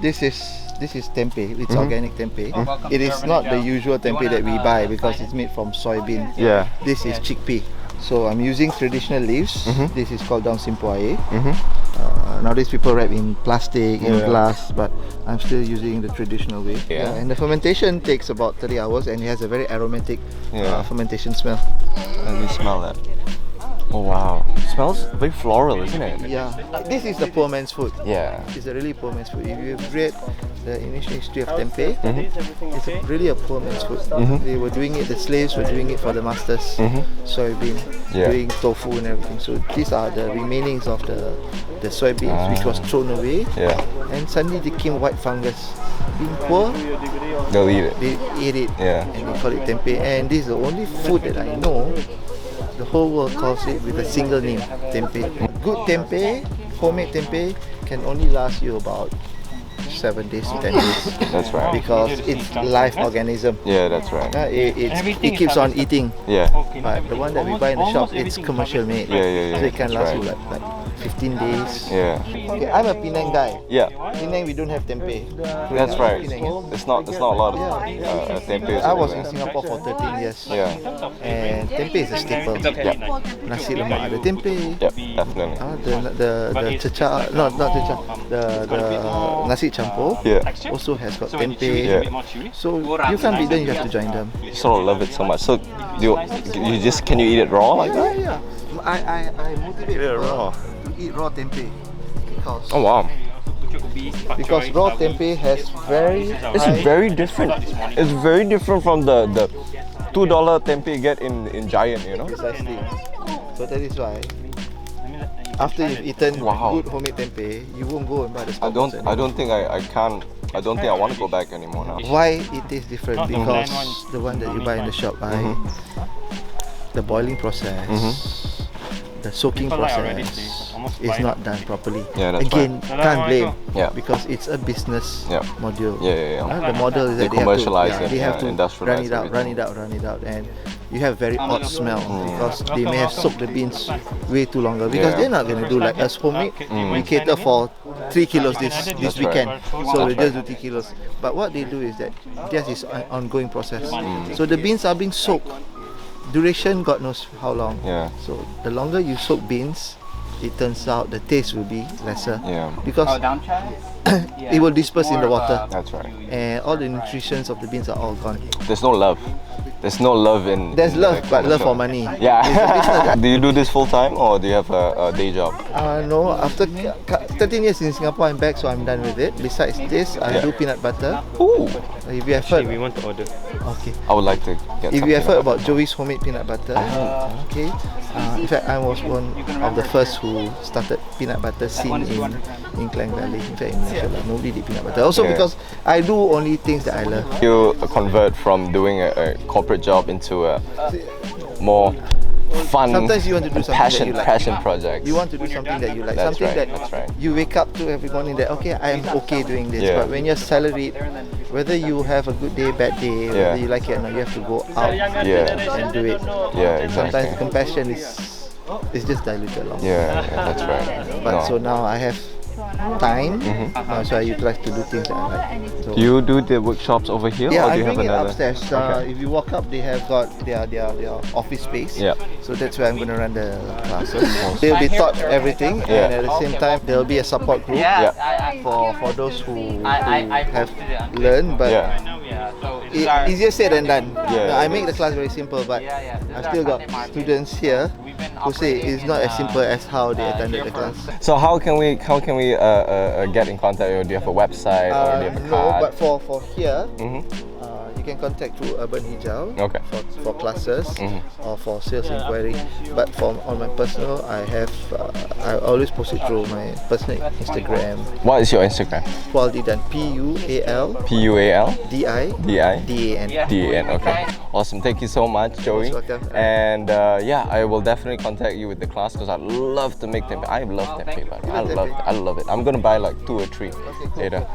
This is tempeh. It's organic tempeh. It is not the usual tempeh that we buy because it's made from soybean. Yeah. This is chickpea. So I'm using traditional leaves. This is called daun simpoae. Nowadays people wrap in plastic, in glass, but I'm still using the traditional way. And the fermentation takes about 30 hours and it has a very aromatic fermentation smell. Let me smell that. Oh wow, it smells very floral, isn't it? Yeah, this is the poor man's food. Yeah. It's a really poor man's food. If you've read the initial history of tempeh, it's really a poor man's food. They were doing it, the slaves were doing it for the masters. Soybean, doing tofu and everything. So these are the remainings of the soybeans which was thrown away. And suddenly they became white fungus. Being poor, they'll eat it. They eat it. And they call it tempeh. And this is the only food that I know the whole world calls it with a single name, tempeh. Good tempeh, homemade tempeh, can only last you about 7 days to 10 days. That's right. Because it's live organism. Yeah, that's right. It keeps on eating. Yeah. But the one that we buy in the shop, it's commercial made. Yeah. So it can last you like 15 days. Yeah. Okay, I'm a Penang guy. Yeah. Penang, we don't have tempeh. That's right. Penang, It's not a lot of tempeh. I was in Singapore for 13 years. And tempeh is a staple. Nasi lemak ada tempeh. Definitely. The cecah, not cecah. The nasi campur also has got tempeh. So you can't beat them, you have to join them. You sort of love it so much. So you just, can you eat it raw like that? Yeah. I motivate people to eat raw tempeh because because raw tempeh has it's very different. It's very different from the $2 tempeh you get in Giant, you know. Precisely. So that is why after you've eaten good homemade tempeh, you won't go and buy the store. I don't think I want to go back anymore now. Why it is different? Because the one that you buy in the shop, the boiling process, the soaking process is not done properly. Again, can't blame because it's a business module. The model is that they have to run it out, and you have very odd smell because they may have soaked the beans way too longer because they're not going to do like us homemade. We cater for 3 kilos this weekend, so we just do 3 kilos. But what they do is that this is an ongoing process. So the beans are being soaked. Duration, God knows how long. So the longer you soak beans, it turns out the taste will be lesser because it will disperse in the water. That's right. And all the nutritions of the beans are all gone. There's no love. There's no love in. There's love, but love for money. Yeah. Do you do this full time or do you have a day job? No. After 13 years in Singapore, I'm back, so I'm done with it. Besides this, I do peanut butter. Ooh. If you have heard, we want to order. Okay. I would like to get. If you have heard about Joey's homemade peanut butter, okay. In fact, I was one of the first who started peanut butter scene in Klang Valley. In fact, in Malaysia, nobody did peanut butter. Also because I do only things that I love. You convert from doing a corporate job into a more fun, sometimes you want to do something passion project. You want to do something that you like, That's something right, that you wake up to every morning that I am okay doing this. But when you're salaried, whether you have a good day, bad day, whether you like it or not, you have to go out and do it. Sometimes compassion is just diluted along. That's right. But so now I have time, so I utilize to do things that I like. So do you do the workshops over here, or do I'm you have doing it another? upstairs. If you walk up, they have got their office space. So that's where I'm going to run the classes. They'll be taught everything, and at the same time, there'll be a support group for those who have learned. But easier said than done. I make the class very simple, but I've still got students here who say it's not as simple as how they attended the class. So how can we get in contact? Or do you have a website or do you have a card? No, but for here, you can contact through Urban Hijau for classes or for sales inquiry. But on my personal, I always post it through my personal Instagram. What is your Instagram? Pualdidan, Pual DIDAN. Okay, awesome. Thank you so much, Joey. And I will definitely contact you with the class because I love to make tempeh. I love tempeh, but I love it. I'm gonna buy like 2 or 3 later.